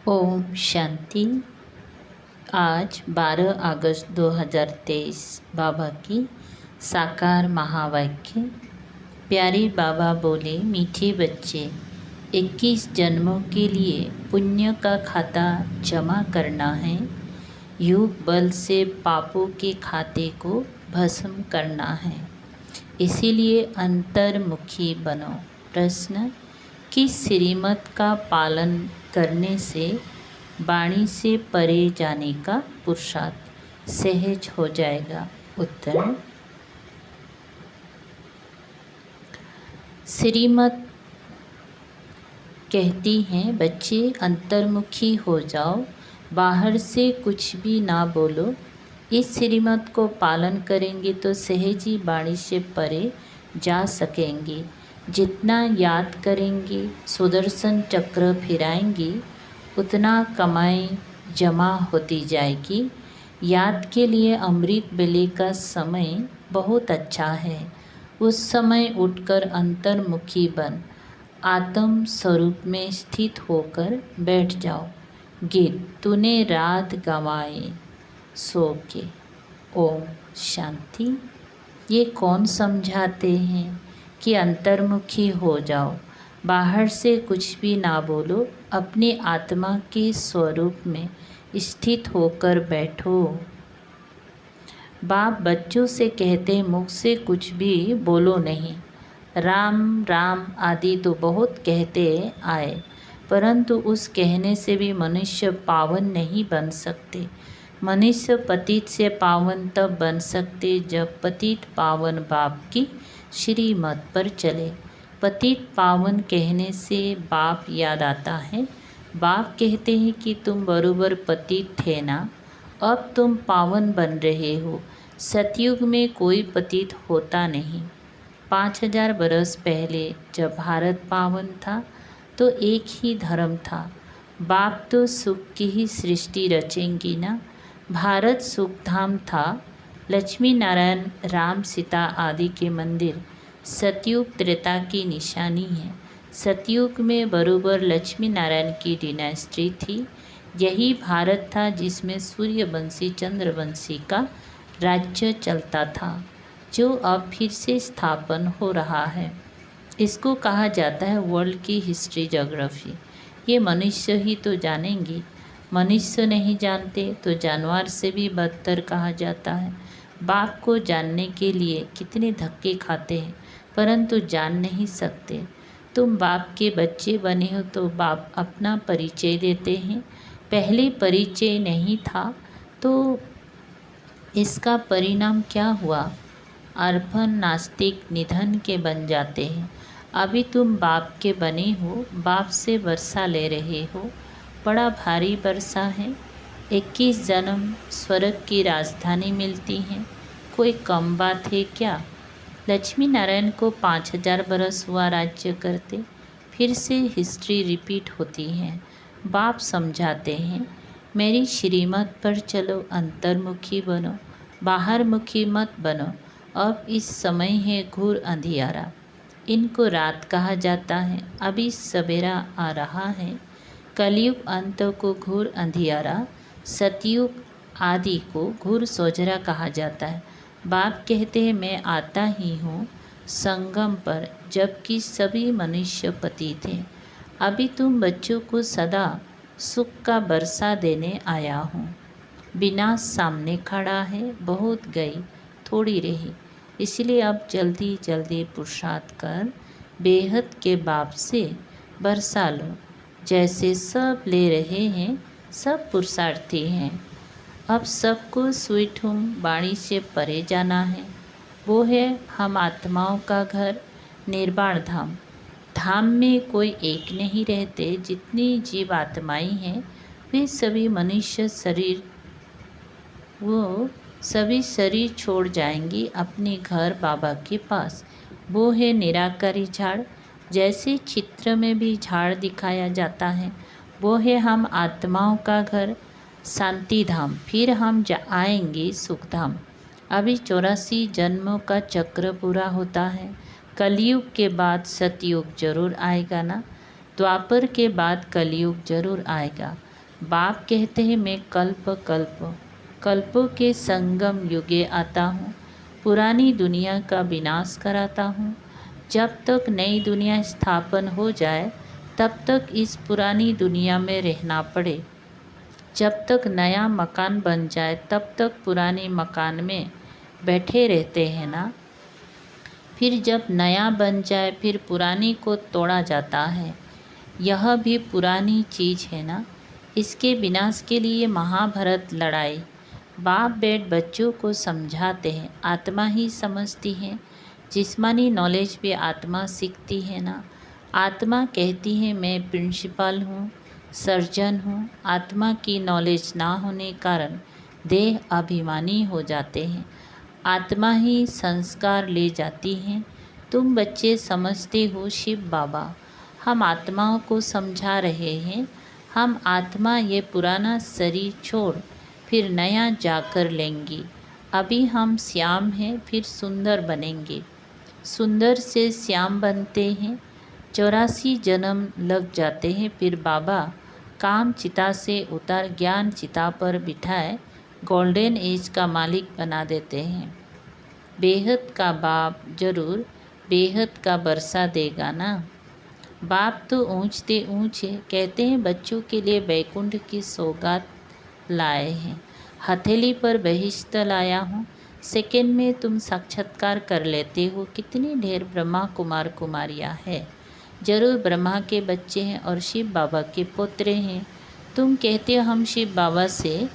ओम शांति। आज 12 अगस्त 2023 बाबा की साकार महावाक्य। प्यारे बाबा बोले, मीठे बच्चे, 21 जन्मों के लिए पुण्य का खाता जमा करना है। योग बल से पापों के खाते को भस्म करना है। इसीलिए अंतर्मुखी बनो। प्रश्न: किस श्रीमत का पालन करने से वाणी से परे जाने का पुरुषार्थ सहज हो जाएगा? उत्तर: श्रीमत कहती हैं, बच्चे अंतर्मुखी हो जाओ, बाहर से कुछ भी ना बोलो। इस श्रीमत को पालन करेंगे तो सहज ही वाणी से परे जा सकेंगे। जितना याद करेंगे, सुदर्शन चक्र फिराएंगे, उतना कमाई जमा होती जाएगी। याद के लिए अमृत बेले का समय बहुत अच्छा है। उस समय उठकर अंतर्मुखी बन आत्म स्वरूप में स्थित होकर बैठ जाओ। गीत: तूने रात गंवाए सो के। ओम शांति। ये कौन समझाते हैं कि अंतर्मुखी हो जाओ, बाहर से कुछ भी ना बोलो, अपनी आत्मा के स्वरूप में स्थित होकर बैठो। बाप बच्चों से कहते, मुख से कुछ भी बोलो नहीं। राम राम आदि तो बहुत कहते आए, परंतु उस कहने से भी मनुष्य पावन नहीं बन सकते। मनुष्य पतित से पावन तब बन सकते जब पतित पावन बाप की श्रीमत पर चले। पतित पावन कहने से बाप याद आता है। बाप कहते हैं कि तुम बरोबर पतित थे ना, अब तुम पावन बन रहे हो। सतयुग में कोई पतित होता नहीं। 5000 बरस पहले जब भारत पावन था तो एक ही धर्म था। बाप तो सुख की ही सृष्टि रचेंगी ना। भारत सुखधाम था। लक्ष्मी नारायण, राम सीता आदि के मंदिर सतयुग त्रेता की निशानी है। सतयुग में बरोबर लक्ष्मी नारायण की डिनास्टी थी। यही भारत था जिसमें सूर्यवंशी चंद्रवंशी का राज्य चलता था, जो अब फिर से स्थापन हो रहा है। इसको कहा जाता है वर्ल्ड की हिस्ट्री ज्योग्राफी। ये मनुष्य ही तो जानेंगे। मनुष्य नहीं जानते तो जानवर से भी बदतर कहा जाता है। बाप को जानने के लिए कितने धक्के खाते हैं, परंतु जान नहीं सकते। तुम बाप के बच्चे बने हो तो बाप अपना परिचय देते हैं। पहले परिचय नहीं था तो इसका परिणाम क्या हुआ? अर्पण नास्तिक निधन के बन जाते हैं। अभी तुम बाप के बने हो, बाप से वर्षा ले रहे हो। बड़ा भारी वर्षा है। 21 जन्म स्वर्ग की राजधानी मिलती हैं, कोई कम बात है क्या? लक्ष्मी नारायण को 5000 बरस हुआ राज्य करते। फिर से हिस्ट्री रिपीट होती है। बाप समझाते हैं, मेरी श्रीमत पर चलो, अंतर्मुखी बनो, बाहर मुखी मत बनो। अब इस समय है घोर अंधियारा। इनको रात कहा जाता है। अभी सवेरा आ रहा है। कलयुग अंत को घोर अंधियारा, सतयुग आदि को घोर सोजरा कहा जाता है। बाप कहते हैं, मैं आता ही हूँ संगम पर, जबकि सभी मनुष्य पतित थे। अभी तुम बच्चों को सदा सुख का बरसा देने आया हूँ। विनाश सामने खड़ा है, बहुत गई थोड़ी रही। इसलिए अब जल्दी जल्दी पुरुषार्थ कर बेहद के बाप से बरसा लो। जैसे सब ले रहे हैं, सब पुरुषार्थी हैं। अब सबको स्वीट होम वाणी से परे जाना है। वो है हम आत्माओं का घर, निर्वाण धाम। धाम में कोई एक नहीं रहते। जितनी जीव आत्माएं हैं वे सभी मनुष्य शरीर, वो सभी शरीर छोड़ जाएंगी अपने घर बाबा के पास। वो है निराकारी झाड़। जैसे चित्र में भी झाड़ दिखाया जाता है, वो है हम आत्माओं का घर, शांति धाम। फिर हम आएंगे सुखधाम। अभी 84 जन्मों का चक्र पूरा होता है। कलयुग के बाद सतयुग जरूर आएगा ना। द्वापर के बाद कलयुग जरूर आएगा। बाप कहते हैं मैं कल्प कल्प कल्पों के संगम युगे आता हूँ, पुरानी दुनिया का विनाश कराता हूँ। जब तक नई दुनिया स्थापन हो जाए तब तक इस पुरानी दुनिया में रहना पड़े। जब तक नया मकान बन जाए तब तक पुराने मकान में बैठे रहते हैं ना। फिर जब नया बन जाए फिर पुरानी को तोड़ा जाता है। यह भी पुरानी चीज़ है ना। इसके विनाश के लिए महाभारत लड़ाई। बाप बेट बच्चों को समझाते हैं, आत्मा ही समझती है। जिस्मानी नॉलेज भी आत्मा सीखती है ना। आत्मा कहती है मैं प्रिंसिपल हूँ, सर्जन हूँ। आत्मा की नॉलेज ना होने कारण देह अभिमानी हो जाते हैं। आत्मा ही संस्कार ले जाती है। तुम बच्चे समझते हो शिव बाबा, हम आत्माओं को समझा रहे हैं। हम आत्मा ये पुराना शरीर छोड़ फिर नया जाकर लेंगी। अभी हम श्याम हैं, फिर सुंदर बनेंगे। सुंदर से श्याम बनते हैं। 84 जन्म लग जाते हैं। फिर बाबा काम चिता से उतार ज्ञान चिता पर बिठाए गोल्डन एज का मालिक बना देते हैं। बेहद का बाप जरूर बेहद का बरसा देगा ना। बाप तो ऊंचते ऊंचे कहते हैं बच्चों के लिए बैकुंठ की सौगात लाए हैं। हथेली पर बहिश्त लाया हूँ। सेकंड में तुम साक्षात्कार कर लेते हो। कितनी ढेर ब्रह्मा कुमार कुमारियाँ हैं। जरूर ब्रह्मा के बच्चे हैं और शिव बाबा के पोतरे हैं। तुम कहते हो हम शिव बाबा से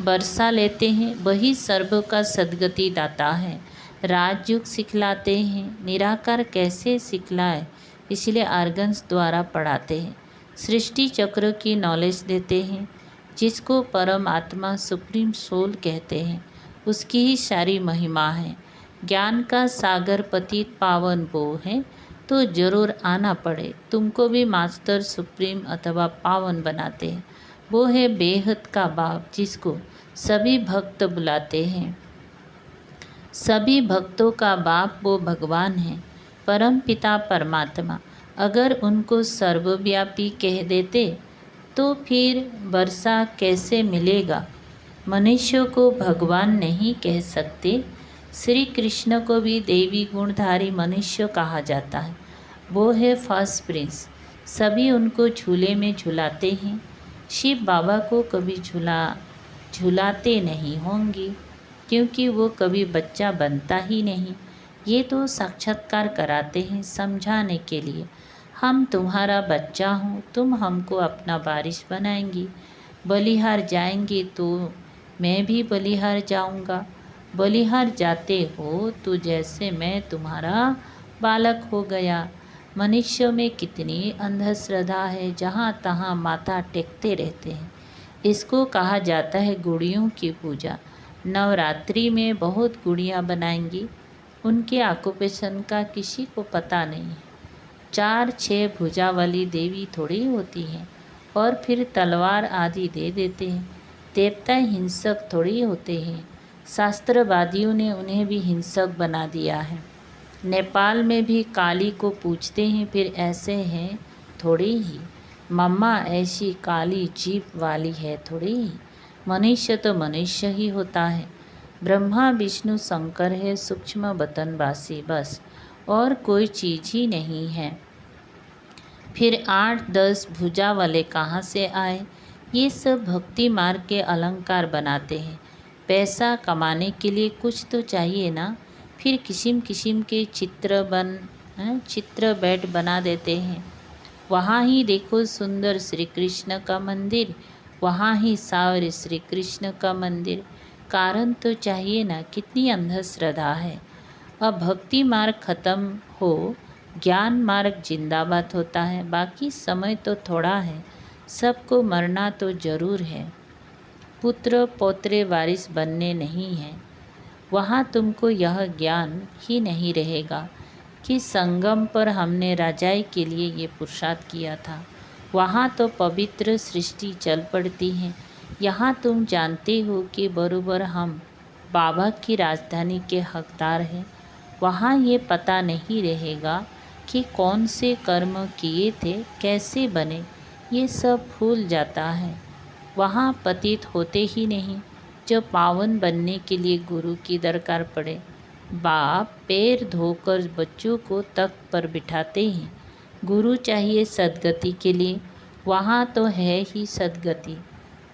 बरसा लेते हैं। वही सर्व का सदगति दाता है। राजयुग सिखलाते हैं। निराकार कैसे सिखलाए इसलिए आर्गन्स द्वारा पढ़ाते हैं। सृष्टि चक्र की नॉलेज देते हैं। जिसको परम आत्मा सुप्रीम सोल कहते हैं उसकी ही सारी महिमा है। ज्ञान का सागर पतित पावन वो है तो जरूर आना पड़े। तुमको भी मास्टर सुप्रीम अथवा पावन बनाते हैं। वो है बेहद का बाप जिसको सभी भक्त बुलाते हैं। सभी भक्तों का बाप वो भगवान है, परम पिता परमात्मा। अगर उनको सर्वव्यापी कह देते तो फिर वर्षा कैसे मिलेगा। मनुष्य को भगवान नहीं कह सकते। श्री कृष्ण को भी देवी गुणधारी मनुष्य कहा जाता है। वो है फर्स्ट प्रिंस। सभी उनको झूले में झुलाते हैं। शिव बाबा को कभी झुलाते नहीं होंगे क्योंकि वो कभी बच्चा बनता ही नहीं। ये तो साक्षात्कार कराते हैं समझाने के लिए। हम तुम्हारा बच्चा हूँ, तुम हमको अपना वारिस बनाएंगी। बलिहार जाएंगे तो मैं भी बलिहार जाऊँगा। बलिहार जाते हो तो जैसे मैं तुम्हारा बालक हो गया। मनुष्य में कितनी अंधश्रद्धा है, जहाँ तहाँ माथा टेकते रहते हैं। इसको कहा जाता है गुड़ियों की पूजा। नवरात्रि में बहुत गुड़ियाँ बनाएंगी। उनके ऑक्यूपेशन का किसी को पता नहीं है। 4-6 भुजा वाली देवी थोड़ी होती हैं और फिर तलवार आदि दे देते हैं। देवता हिंसक थोड़ी होते हैं। शास्त्रवादियों ने उन्हें भी हिंसक बना दिया है। नेपाल में भी काली को पूछते हैं, फिर ऐसे हैं थोड़ी ही। मम्मा ऐसी काली जीप वाली है थोड़ी ही। मनुष्य तो मनुष्य ही होता है। ब्रह्मा विष्णु शंकर है सूक्ष्म बतनवासी, बस और कोई चीज़ ही नहीं है। फिर 8-10 भुजा वाले कहाँ से आए। ये सब भक्ति मार्ग के अलंकार बनाते हैं। पैसा कमाने के लिए कुछ तो चाहिए ना। फिर किस्म किस्म के चित्र बैठ बना देते हैं। वहाँ ही देखो सुंदर श्री कृष्ण का मंदिर, वहाँ ही सावरे श्री कृष्ण का मंदिर। कारण तो चाहिए ना। कितनी अंधश्रद्धा है। अब भक्ति मार्ग खत्म हो, ज्ञान मार्ग जिंदाबाद होता है। बाकी समय तो थोड़ा है, सबको मरना तो जरूर है। पुत्र पौत्रे वारिस बनने नहीं हैं। वहाँ तुमको यह ज्ञान ही नहीं रहेगा कि संगम पर हमने राजाई के लिए ये पुरुषार्थ किया था। वहाँ तो पवित्र सृष्टि चल पड़ती है। यहाँ तुम जानते हो कि बरोबर हम बाबा की राजधानी के हकदार हैं। वहाँ ये पता नहीं रहेगा कि कौन से कर्म किए थे, कैसे बने, ये सब भूल जाता है। वहाँ पतित होते ही नहीं जो पावन बनने के लिए गुरु की दरकार पड़े। बाप पैर धोकर बच्चों को तख्त पर बिठाते हैं। गुरु चाहिए सद्गति के लिए, वहाँ तो है ही सद्गति,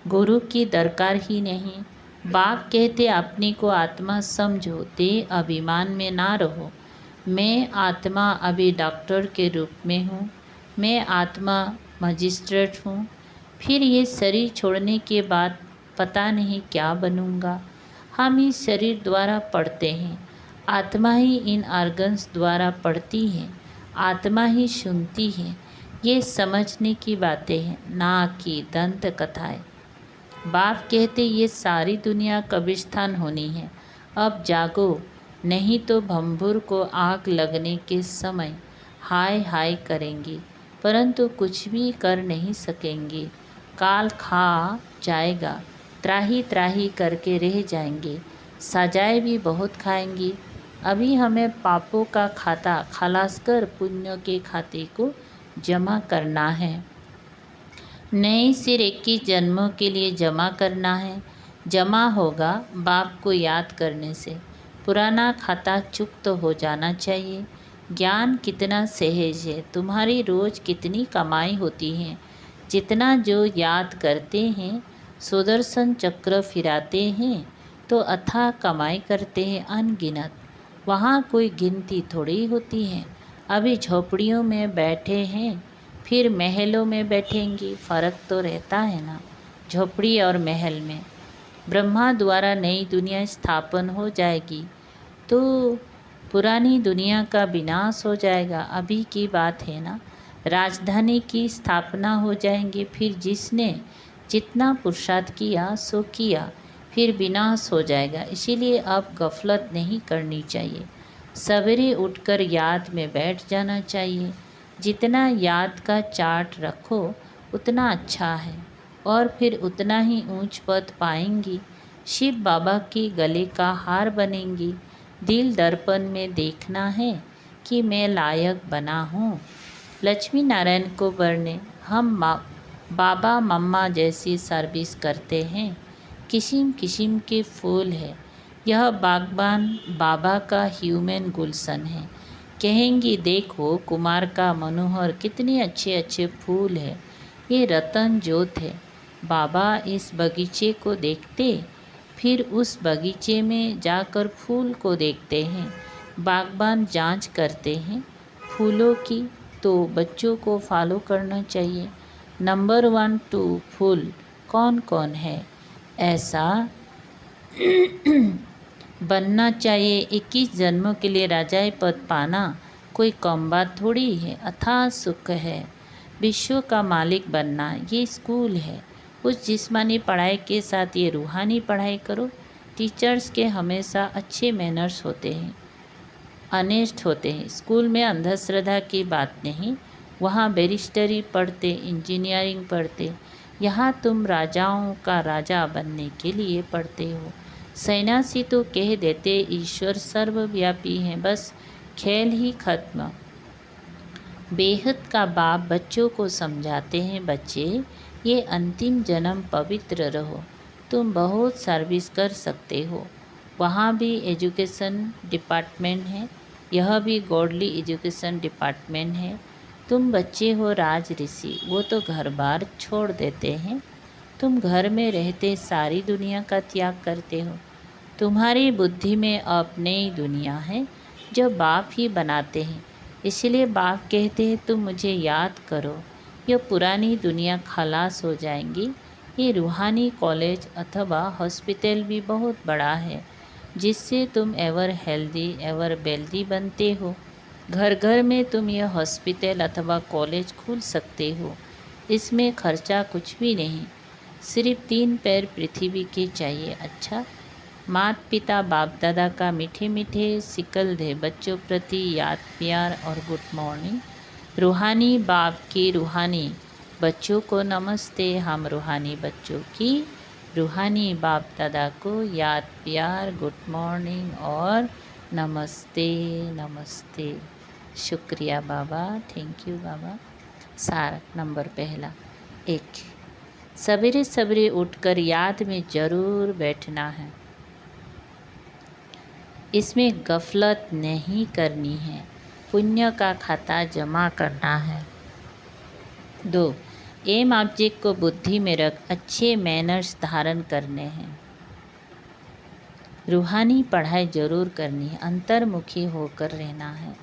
गुरु की दरकार ही नहीं। बाप कहते अपने को आत्मा समझो, देह अभिमान में ना रहो। मैं आत्मा अभी डॉक्टर के रूप में हूँ, मैं आत्मा मजिस्ट्रेट हूँ, फिर ये शरीर छोड़ने के बाद पता नहीं क्या बनूँगा। हम इस शरीर द्वारा पढ़ते हैं, आत्मा ही इन ऑर्गन्स द्वारा पढ़ती है, आत्मा ही सुनती है। ये समझने की बातें हैं, ना कि दंत कथाएं। बाप कहते ये सारी दुनिया कब्रिस्तान होनी है, अब जागो, नहीं तो भंभुर को आग लगने के समय हाय हाय करेंगी, परंतु कुछ भी कर नहीं सकेंगी। काल खा जाएगा, त्राही त्राही करके रह जाएंगे, सजाएं भी बहुत खाएंगी। अभी हमें पापों का खाता खलास कर पुण्यों के खाते को जमा करना है। नए सिर 21 जन्मों के लिए जमा करना है। जमा होगा बाप को याद करने से। पुराना खाता चुक्त हो जाना चाहिए। ज्ञान कितना सहज है, तुम्हारी रोज़ कितनी कमाई होती है। जितना जो याद करते हैं, सुदर्शन चक्र फिराते हैं तो अथाह कमाई करते हैं अनगिनत। वहाँ कोई गिनती थोड़ी होती है। अभी झोपड़ियों में बैठे हैं, फिर महलों में बैठेंगी, फ़र्क तो रहता है ना झोपड़ी और महल में। ब्रह्मा द्वारा नई दुनिया स्थापन हो जाएगी तो पुरानी दुनिया का विनाश हो जाएगा। अभी की बात है ना, राजधानी की स्थापना हो जाएंगी, फिर जिसने जितना पुरुषार्थ किया सो किया, फिर विनाश हो जाएगा। इसीलिए अब गफलत नहीं करनी चाहिए, सवेरे उठकर याद में बैठ जाना चाहिए। जितना याद का चार्ट रखो उतना अच्छा है, और फिर उतना ही ऊंच पद पाएंगी। शिव बाबा की गले का हार बनेंगी। दिल दर्पण में देखना है कि मैं लायक बना हूँ। लक्ष्मी नारायण को बरने हम बाबा मम्मा जैसी सर्विस करते हैं। किस्म किस्म के फूल है, यह बागबान बाबा का ह्यूमन गुलशन है। कहेंगी देखो कुमार का मनोहर, कितने अच्छे अच्छे फूल है, ये रतन जोत है। बाबा इस बगीचे को देखते, फिर उस बगीचे में जाकर फूल को देखते हैं। बागबान जांच करते हैं फूलों की, तो बच्चों को फॉलो करना चाहिए। नंबर 1 2 फूल कौन कौन है, ऐसा बनना चाहिए। 21 जन्मों के लिए राजाई पद पाना कोई कम बात थोड़ी है, अथाह सुख है। विश्व का मालिक बनना ये स्कूल है। उस जिस्मानी पढ़ाई के साथ ये रूहानी पढ़ाई करो। टीचर्स के हमेशा अच्छे मैनर्स होते हैं, ऑनेस्ट होते हैं। स्कूल में अंधश्रद्धा की बात नहीं, वहाँ बैरिस्टरी पढ़ते, इंजीनियरिंग पढ़ते। यहाँ तुम राजाओं का राजा बनने के लिए पढ़ते हो। सन्यासी तो कह देते ईश्वर सर्वव्यापी हैं, बस खेल ही खत्म। बेहद का बाप बच्चों को समझाते हैं, बच्चे ये अंतिम जन्म पवित्र रहो, तुम बहुत सर्विस कर सकते हो। वहाँ भी एजुकेशन डिपार्टमेंट है, यह भी गॉडली एजुकेशन डिपार्टमेंट है। तुम बच्चे हो राज ऋषि, वो तो घर बार छोड़ देते हैं। तुम घर में रहते सारी दुनिया का त्याग करते हो। तुम्हारी बुद्धि में अब नई दुनिया है जो बाप ही बनाते हैं। इसलिए बाप कहते हैं तुम मुझे याद करो, यह पुरानी दुनिया खलास हो जाएंगी। ये रूहानी कॉलेज अथवा हॉस्पिटल भी बहुत बड़ा है, जिससे तुम एवर हेल्दी एवर वेल्दी बनते हो। घर घर में तुम यह हॉस्पिटल अथवा कॉलेज खोल सकते हो। इसमें खर्चा कुछ भी नहीं, सिर्फ 3 पैर पृथ्वी के चाहिए। अच्छा, माता पिता बाप दादा का मीठे मीठे सिकल दे बच्चों प्रति याद प्यार और गुड मॉर्निंग। रूहानी बाप की रूहानी बच्चों को नमस्ते। हम रूहानी बच्चों की रूहानी बाप दादा को याद प्यार गुड मॉर्निंग और नमस्ते नमस्ते। शुक्रिया बाबा, थैंक यू बाबा। सार नंबर पहला, 1 सवेरे सवेरे उठकर याद में ज़रूर बैठना है। इसमें गफलत नहीं करनी है, पुण्य का खाता जमा करना है। 2. एम ऑब्जेक्ट को बुद्धि में रख अच्छे मैनर्स धारण करने हैं। रूहानी पढ़ाई जरूर करनी है, अंतर्मुखी होकर रहना है।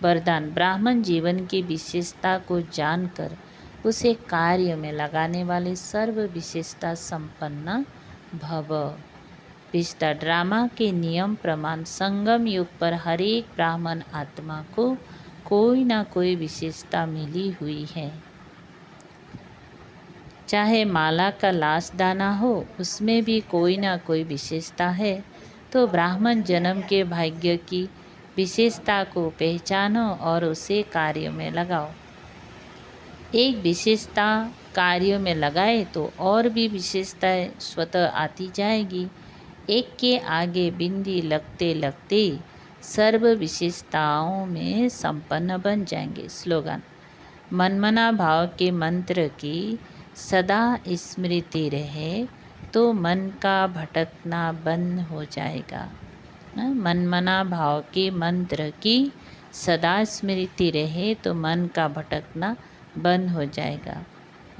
वरदान, ब्राह्मण जीवन की विशेषता को जानकर उसे कार्य में लगाने वाले सर्व विशेषता संपन्न भव। पिछला ड्रामा के नियम प्रमाण, संगम युग पर हर एक ब्राह्मण आत्मा को कोई ना कोई विशेषता मिली हुई है। चाहे माला का लास्ट दाना हो, उसमें भी कोई ना कोई विशेषता है। तो ब्राह्मण जन्म के भाग्य की विशेषता को पहचानो और उसे कार्य में लगाओ। एक विशेषता कार्य में लगाए तो और भी विशेषताएं स्वतः आती जाएगी। एक के आगे बिंदी लगते लगते सर्व विशेषताओं में संपन्न बन जाएंगे। स्लोगन, मनमना भाव के मंत्र की सदा स्मृति रहे तो मन का भटकना बंद हो जाएगा। मनमना भाव के मंत्र की सदा स्मृति रहे तो मन का भटकना बंद हो जाएगा।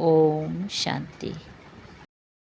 ओम शांति।